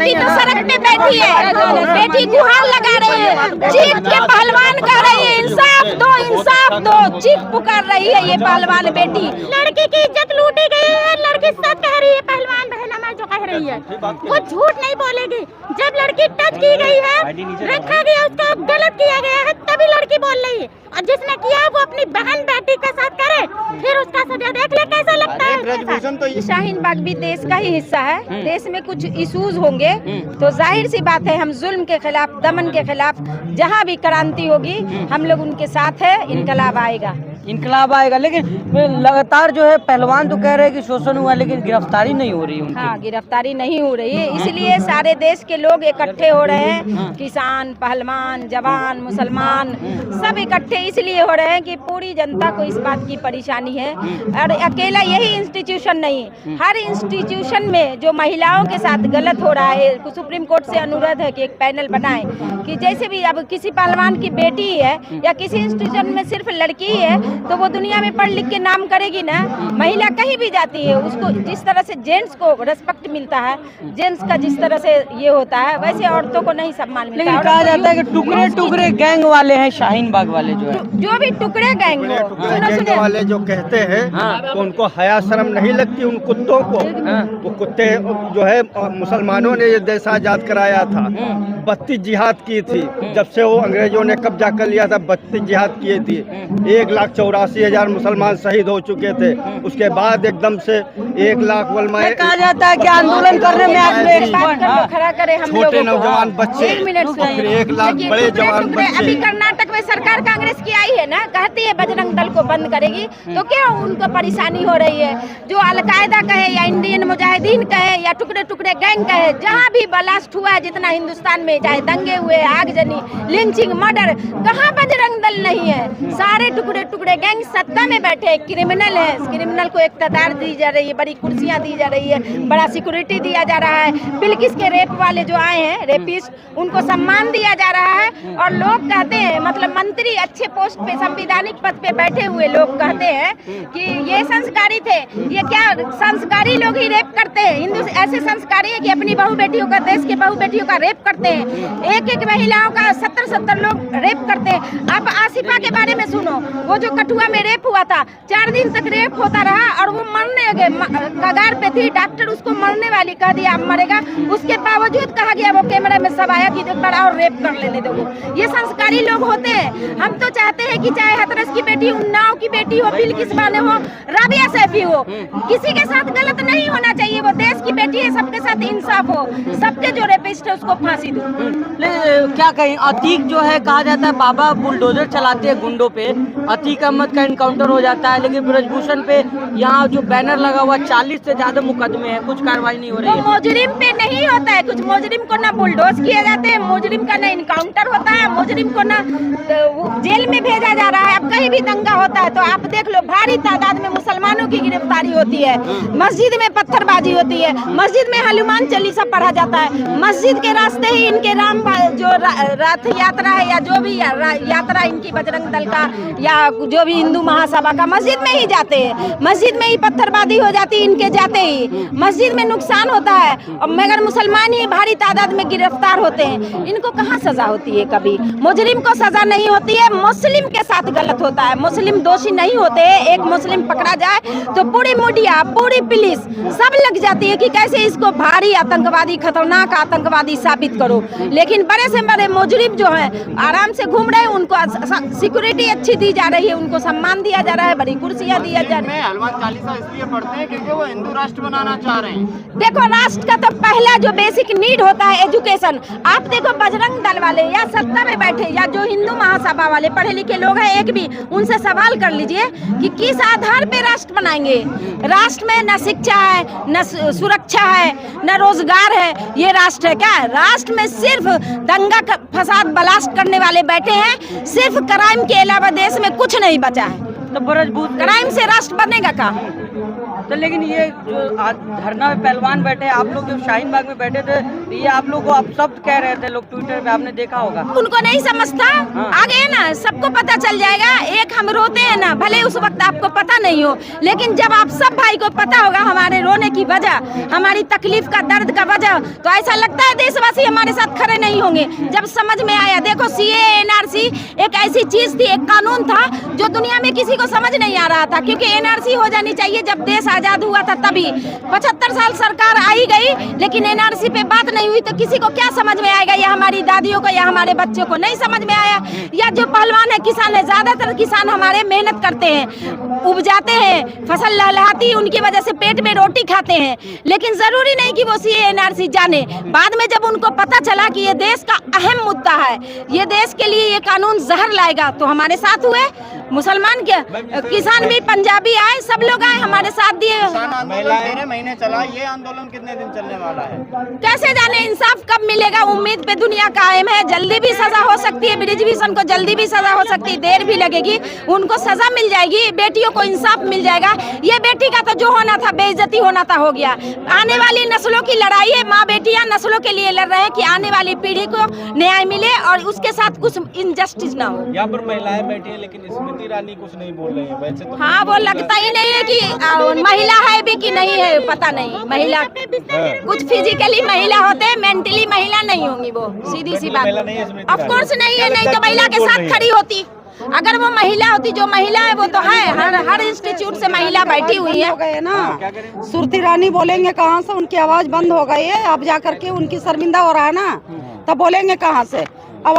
बेटी तो सड़क पे बैठी है, बेटी गुहार लगा रही है, चीख के पहलवान कह रही है इंसाफ दो, इंसाफ दो, चीख पुकार रही है ये पहलवान बेटी। लड़की की इज्जत लूटी गई है, लड़की सच कह रही है, पहलवान बहन हमारी जो कह रही है वो झूठ नहीं बोलेगी। जब लड़की टच की गई है, रखा गया, उसको गलत किया गया है, तभी लड़की बोल रही है। और जिसने किया है वो अपनी बहन बेटी के साथ करे, फिर उसका सजा देख ले कैसा लगता है। शाहीन बाग भी देश का ही हिस्सा है, देश में कुछ इश्यूज होंगे तो जाहिर सी बात है हम जुल्म के खिलाफ, दमन के खिलाफ जहाँ भी क्रांति होगी हम लोग उनके साथ है, इनकलाब आएगा, इनकलाब आएगा। लेकिन लगातार जो है पहलवान तो कह रहे हैं कि शोषण हुआ, लेकिन गिरफ्तारी नहीं हो रही उनकी। हाँ, गिरफ्तारी नहीं हो रही है, इसलिए सारे देश के लोग इकट्ठे हो रहे हैं, किसान, पहलवान, जवान, मुसलमान सब इकट्ठे इसलिए हो रहे हैं कि पूरी जनता को इस बात की परेशानी है। और अकेला यही इंस्टीट्यूशन नहीं, हर इंस्टीट्यूशन में जो महिलाओं के साथ गलत हो रहा है, सुप्रीम कोर्ट से अनुरोध है कि एक पैनल बनाए कि जैसे भी अब किसी पहलवान की बेटी है या किसी इंस्टीट्यूशन में सिर्फ लड़की ही है तो वो दुनिया में पढ़ लिख के नाम करेगी ना। महिला कहीं भी जाती है उसको जिस तरह से जेंट्स को रिस्पेक्ट मिलता है, जेंट्स का जिस तरह से ये होता है वैसे औरतों को नहीं सम्मान मिलता। लेकिन कहा जाता है कि टुकड़े टुकड़े गैंग वाले हैं शाहीन बाग वाले, जो भी टुकड़े गैंग वाले जो कहते हैं तो उनको हया शर्म नहीं लगती उन कुत्तों को। वो कुत्ते जो है मुसलमानों ने ये देश आजाद कराया था, 32 जिहाद की थी, जब से वो अंग्रेजों ने कब्जा कर लिया था 32 जिहाद किए थी, 1,84,000 मुसलमान शहीद हो चुके थे। उसके बाद एकदम से 1 लाख वलमाए। कहा जाता है कि आंदोलन करने में खड़ा करे हम लोगों छोटे नौजवान बच्चे, 1 लाख बड़े जवान बच्चे। अभी कर्नाटक में सरकार कांग्रेस की आई है ना, कहती है बजरंग दल को बंद करेगी, तो क्या उनको परेशानी हो रही है? जो अलकायदा कहे या इंडियन मुजाहिदीन कहे या टुकड़े टुकड़े गैंग कहे, जहाँ भी ब्लास्ट हुआ है जितना हिंदुस्तान में, चाहे दंगे हुए, आगजनी, लिंचिंग, मर्डर, कहाँ बजरंग दल नहीं है? सारे टुकड़े टुकड़े गैंग सत्ता में बैठे क्रिमिनल है, क्रिमिनल को इख्तियार दी जा रही है, बड़ी कुर्सियां दी जा रही है, बड़ा सिक्योरिटी दिया जा रहा है। बिल्किस के रेप वाले जो आए हैं रेपिस्ट, उनको सम्मान दिया जा रहा है। और लोग कहते हैं, मतलब मंत्री अच्छे पोस्ट पे संवैधानिक पद पे बैठे हुए लोग कहते हैं कि ये संस्कारी थे। ये क्या संस्कारी लोग ही रेप करते हैं? हिंदू ऐसे संस्कारी है कि अपनी बहू बेटियों का, देश के बहू बेटियों का रेप करते हैं, एक एक महिलाओं का 70 लोग रेप करते हैं। अब आसिफा के बारे में सुनो, वो जो कठुआ में रेप हुआ था, 4 दिन तक रेप होता रहा और वो मरने कगार पे थी, डॉक्टर उसको मरने वाली कह दिया, अब मरेगा, उसके बावजूद कहा गया, वो कैमरा में सब आया कि एक बार और रेप कर लेने दो। ये संस्कारी लोग होते हैं। हम तो चाहते हैं कि चाहे हथरस की बेटी, उन्नाव की बेटी हो, बिल्किस बानो हो, राबिया सैफी हो, किसी के साथ गलत नहीं होना चाहिए। वो देश की बेटी है, सबके साथ इंसाफ हो, सबके जो रेपिस्ट है उसको फांसी दो। क्या कहें, अतीक जो है कहा जाता है बाबा बुलडोजर चलाते हैं गुंडों पे, अतीक अहमद का इनकाउंटर हो जाता है, लेकिन ब्रजभूषण पे यहाँ जो बैनर लगा हुआ 40 से ज्यादा मुकदमे हैं, कुछ कार्रवाई नहीं हो रही है। मुजरिम पे नहीं होता है कुछ, मुजरिम को ना बुलडोज किया जाते हैं, मुजरिम का ना इनकाउंटर होता है, मुजरिम को ना जेल में भेजा जा रहा है। अब कहीं भी दंगा होता है तो आप देख लो, भारी तादाद में मुसलमानों की गिरफ्तारी होती है, मस्जिद में पत्थरबाजी होती है, मस्जिद में हनुमान चालीसा पढ़ा जाता है, मस्जिद के रास्ते ही इनके राम जो रथ यात्रा है या जो भी यात्रा इनकी बजरंग दल का या जो भी हिंदू महासभा का, मस्जिद में ही जाते हैं, मस्जिद में ही पत्थरबाजी हो जाती है इनके जाते ही, मस्जिद में नुकसान होता है। और मगर मुसलमान ही भारी तादाद में गिरफ्तार होते हैं, इनको कहाँ सजा होती है? कभी मुजरिम को सजा नहीं होती है, मुस्लिम के साथ गलत होता है, मुस्लिम दोषी नहीं होते। एक मुस्लिम पकड़ा जाए तो पूरी मीडिया, पूरी पुलिस सब लग जाती है कि कैसे इसको भारी आतंकवादी, खतरनाक आतंकवादी साबित करो। लेकिन बड़े से बड़े मुजरिम जो है आराम से घूम रहे हैं, उनको सिक्योरिटी अच्छी दी जा रही है, उनको सम्मान दिया जा रहा है, बड़ी कुर्सियां दिया जा रही है। हनुमान चालीसा इसलिए पढ़ते हैं क्योंकि वो हिंदू राष्ट्र बनाना चाह रहे हैं। देखो, राष्ट्र का तो पहला जो बेसिक नीड होता है एजुकेशन। आप देखो बजरंग दल वाले या सत्ता में बैठे या जो हिंदू महासभा वाले पढ़े लिखे लोग हैं, एक भी उनसे सवाल कर लीजिए कि किस आधार पे राष्ट्र बनाएंगे? राष्ट्र में न शिक्षा है, न सुरक्षा है, न रोजगार है, ये राष्ट्र है क्या? राष्ट्र में सिर्फ दंगा फसाद ब्लास्ट करने वाले बैठे हैं, सिर्फ क्राइम के अलावा देश में कुछ नहीं बचा है। तो क्राइम से राष्ट्र बनेगा क्या? तो लेकिन ये जो आज धरना में पहलवान बैठे, आप लोग जो शाहीन बाग में बैठे थे, तो ये आप लोग को आप शब्द कह रहे थे लोग ट्विटर पे, आपने देखा होगा। उनको नहीं समझता, आगे है ना सबको पता चल जाएगा। एक हम रोते हैं ना, भले उस वक्त आपको पता नहीं हो, लेकिन जब आप सब भाई को पता होगा हमारे रोने की वजह, हमारी तकलीफ का दर्द का वजह, तो ऐसा लगता है देशवासी हमारे साथ खड़े नहीं होंगे। जब समझ में आया, देखो सीए एनआरसी एक ऐसी चीज थी, एक कानून था जो दुनिया में किसी को समझ नहीं आ रहा था, क्योंकि एनआरसी हो जानी चाहिए जब देश आजाद हुआ था तभी। 75 साल सरकार आई गई, लेकिन एनआरसी पे बात नहीं हुई, तो किसी को क्या समझ में आएगा? या हमारी दादियों को या हमारे बच्चों को नहीं समझ में आया। या जो पहलवान है, किसान है, ज्यादातर किसान हमारे मेहनत करते हैं, उपजाते हैं, फसल लहलहाती, उनकी वजह से पेट में रोटी खाते हैं, लेकिन जरूरी नहीं कि वो सीए एनआरसी जाने। बाद में जब उनको पता चला कि ये देश का अहम मुद्दा है, ये देश के लिए ये कानून जहर लाएगा, तो हमारे साथ हुए। मुसलमान क्या, किसान भी, पंजाबी आए, सब लोग आए, हमारे साथ दिए। आंदोलन 13 महीने चला, ये आंदोलन कितने दिन चलने वाला है? कैसे जाने, इंसाफ कब मिलेगा? उम्मीद पे दुनिया कायम है। जल्दी भी सजा हो सकती है, ब्रिजभूषण को जल्दी भी सजा हो सकती है, देर भी लगेगी, उनको सजा मिल जाएगी, बेटियों को इंसाफ मिल जाएगा। ये बेटी का तो जो होना था, बेइज्जती होना था, हो गया। आने वाली नस्लों की लड़ाई है, माँ बेटियां नस्लों के लिए लड़ रहे हैं कि आने वाली पीढ़ी को न्याय मिले और उसके साथ कुछ इनजस्टिस ना हो। यहाँ पर महिलाएं बैठी है, लेकिन स्मृति ईरानी कुछ नहीं बोल रही है वैसे तो। हाँ, वो लगता ही नहीं है कि महिला है भी कि नहीं है, पता नहीं। महिला कुछ फिजिकली महिला होते हैं, मेंटली महिला नहीं होंगी, वो सीधी सी बात। ऑफ कोर्स नहीं है, नहीं तो महिला के साथ खड़ी होती। अगर वो महिला होती, जो महिला है वो तो है, हर इंस्टीट्यूट से महिला बैठी हुई है। हो गए ना, स्मृति ईरानी बोलेंगे कहाँ से? उनकी आवाज बंद हो गई है, अब जा करके उनकी शर्मिंदा हो रहा है ना, तब बोलेंगे कहाँ से? अब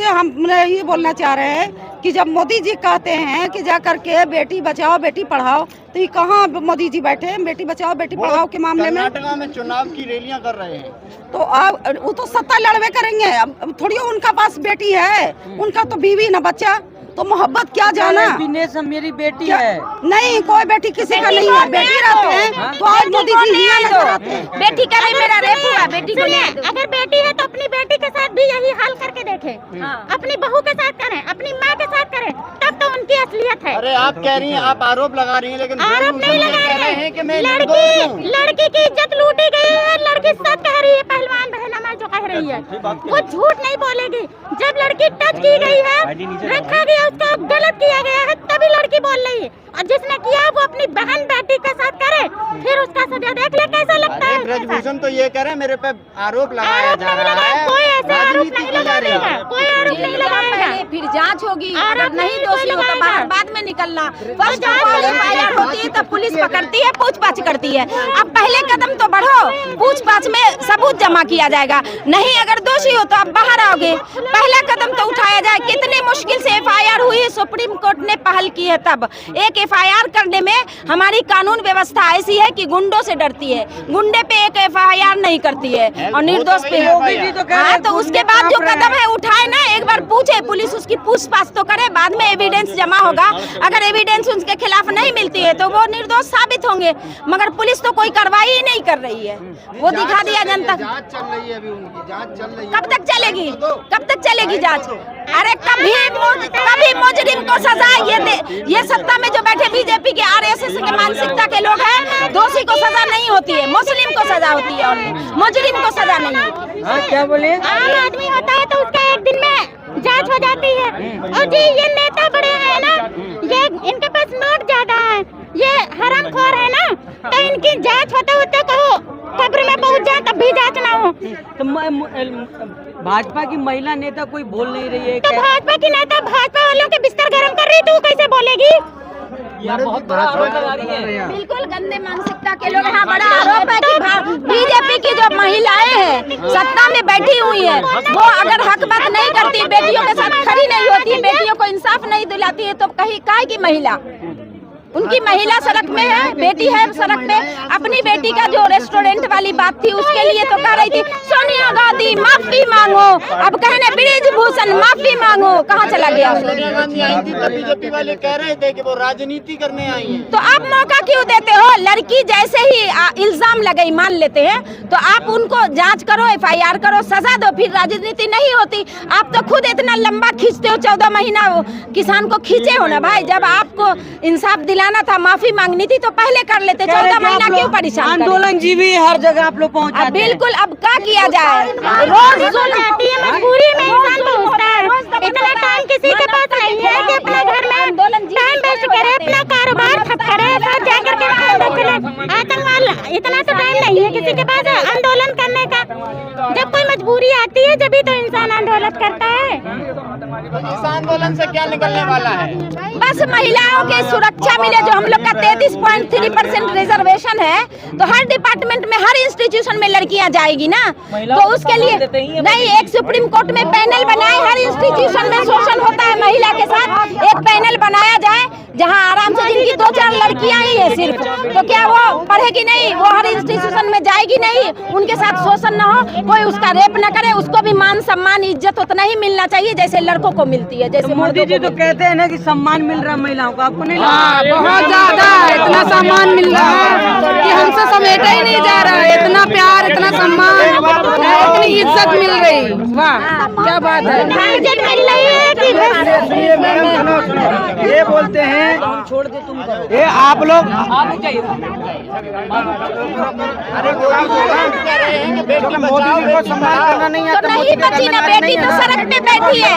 हम ये बोलना चाह रहे हैं कि जब मोदी जी कहते हैं कि जा करके बेटी बचाओ बेटी पढ़ाओ, तो ये कहाँ मोदी जी बैठे हैं बेटी बचाओ बेटी पढ़ाओ के मामले में? कर्नाटका में चुनाव की रैलियां कर रहे हैं, तो अब वो तो सत्ता लड़वे करेंगे। अब थोड़ी उनका पास बेटी है, उनका तो बीवी ना बच्चा, तो मोहब्बत क्या जाना? मेरी बेटी है, नहीं कोई बेटी किसी का नहीं है, बेटी रहते हैं तो आज मोदी जी यहाँ नजर आते हैं। बेटी का भी मेरा रेप हुआ, बेटी को नहीं। अगर बेटी है तो अपनी बेटी के साथ भी यही हाल करके देखे, अपनी बहू के साथ करें, अपनी माँ के साथ करें, तब तो उनकी असलियत है। अरे आप कह रही हैं, आप आरोप लगा रही हैं, लेकिन आरोप नहीं लगा रहे हैं कि मैं लड़की की इज्जत लूटी गई है। लड़की सच कह रही है, पहलवान बहन हमारी जो कह रही है वो झूठ नहीं बोलेगी। जब लड़की टच की गई है, रखा गया, उसको गलत किया गया है, तभी लड़की बोल रही है। और जिसने किया वो अपनी बहन बेटी के साथ करे, फिर उसका सजा देख ले कैसा लगता है। ब्रिजभूषण तो ये कह रहे हैं मेरे पे आरोप लगाया जा रहा है, कोई ऐसे आरोप नहीं लगाएगा, कोई आरोप नहीं लगाएगा। फिर जांच होगी, अगर नहीं दोषी हो तो बाहर बाद में निकलना। फर्स्ट एफआईआर होती है तो पुलिस पकड़ती है, पूछताछ करती है। अब पहले कदम तो बढ़ो, पूछताछ में सबूत जमा किया जाएगा, नहीं अगर दोषी हो तो आप बाहर आओगे। पहला कदम तो उठाया जाए। कितनी मुश्किल से एफआईआर हुई, सुप्रीम कोर्ट ने पहल की है। तब एक एफआईआर करने में हमारी कानून व्यवस्था ऐसी है कि गुंडों से डरती है, गुंडे पे एक एफआईआर नहीं करती है और निर्दोष पे। हाँ, तो उसके बाद जो कदम है उठाए ना, एक बार पूछे पुलिस, उसकी पूछताछ तो करे, बाद में एविडेंस जमा होगा। अगर एविडेंस उनके खिलाफ नहीं मिलती है तो वो निर्दोष साबित होंगे, मगर पुलिस तो कोई कार्रवाई ही नहीं कर रही है। वो दिखा दिया जनता। जांच चल रही है, अभी उनकी जांच चल रही है। कब तक चलेगी, कब तक चलेगी जांच? अरे कभी मुजरिम को सजा, ये सत्ता में जो बैठे बीजेपी के आरएसएस के मानसिकता के लोग हैं, दोषी को सजा नहीं होती है, मुस्लिम को सजा होती है, और मुजरिम को सजा नहीं होती। हाँ, क्या बोले? आम आदमी होता है तो उसका एक दिन में जांच हो जाती है। और जी ये नेता बड़े हैं ना, ये इनके पास नोट ज्यादा है, ये हरामखोर है ना, तो इनकी जांच होते होते कहो कब्र में पहुंच जाए तब भी जांच ना हो। तो भाजपा की महिला नेता कोई बोल नहीं रही है? तो भाजपा की नेता भाजपा वालों के बिस्तर गर्म कर रही, तू कैसे बोलेगी? बहुत बड़ा आरोप लगा रही है। बिल्कुल गंदे मानसिकता के लोग। हाँ, बड़ा आरोप है कि बीजेपी की जो महिलाएं हैं सत्ता में बैठी हुई है, वो अगर हक बात नहीं करती, बेटियों के साथ खड़ी नहीं होती, बेटियों को इंसाफ नहीं दिलाती है, तो कहीं काहे की महिला? उनकी महिला सड़क में है, बेटी है सड़क पे। अपनी बेटी का जो रेस्टोरेंट वाली बात थी उसके लिए तो कह रही थी सोनिया गांधी माफी मांगो, अब कहने ब्रिजभूषण माफी मांगो, कहाँ चला गया? सोनिया गांधी आई थी तब बीजेपी वाले कह रहे थे कि वो राजनीति करने आई हैं। तो आप मौका क्यों देते हो? लड़की जैसे ही इल्जाम लगाई, मान लेते हैं, तो आप उनको जांच करो, एफआईआर करो, सजा दो, फिर राजनीति नहीं होती। आप तो खुद इतना लंबा खींचते हो, 14 महीना किसान को खींचे हो ना भाई। जब आपको इंसाफ दिलाने कराना था, माफी मांगनी थी तो पहले कर लेते, 14 महीना क्यों परेशान करें? आंदोलन जीवी हर जगह आप लोग पहुँच जाते हैं। बिल्कुल, अब क्या किया जाए, रोज जुल्म आती है, मजबूरी में इंसान पहुंचता है। इतना टाइम किसी के पास नहीं है कि अपने घर में टाइम वेस्ट करे, अपना कारोबार ठप करे, फिर जाकर के आतंकवाद। इतना तो टाइम नहीं है किसी के पास आंदोलन करने का। जब कोई मजबूरी आती है जब भी तो इंसान आंदोलन करता है। इस आंदोलन से क्या निकलने वाला है? बस महिलाओं की सुरक्षा मिले, जो हम लोग का 33.3% रिजर्वेशन है, तो हर डिपार्टमेंट में, हर इंस्टीट्यूशन में लड़कियां जाएगी ना, तो उसके लिए नहीं, एक सुप्रीम कोर्ट में पैनल बनाए, हर इंस्टीट्यूशन में शोषण होता है महिला के साथ, एक पैनल बनाया जाए जहां आराम से, जिनकी 2-4 लड़कियां ही है सिर्फ, तो क्या वो पढ़ेगी नहीं, वो हर इंस्टीट्यूशन में जाएगी नहीं, उनके साथ शोषण न हो, कोई उसका रेप न करे, उसको भी मान सम्मान इज्जत उतना ही मिलना चाहिए जैसे लड़कों को मिलती है, जैसे मोदी जी तो कहते हैं ना कि सम्मान मिल रहा है महिलाओं को, आपको नहीं हाँ, लगता? बहुत ज्यादा इतना सम्मान मिल रहा है कि हमसे समेटा ही नहीं जा रहा है। इतना प्यार, इतना सम्मान, इतनी इज्जत मिल रही, वाह क्या बात है। इज्जत मिल रही है कि सुनिए मैडम, सुनो, ये बोलते हैं, छोड़ दे तुम करो। ये आप लोग मोदी जी को सम्मान करना नहीं तो आता, नहीं बची ना बेटी, तो सड़क पे बैठी है,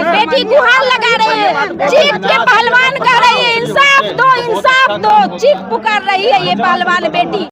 बेटी गुहार लगा रही है, चीख के पहलवान कह रही है इंसाफ दो, इंसाफ दो, चीख पुकार रही है ये पहलवान बेटी।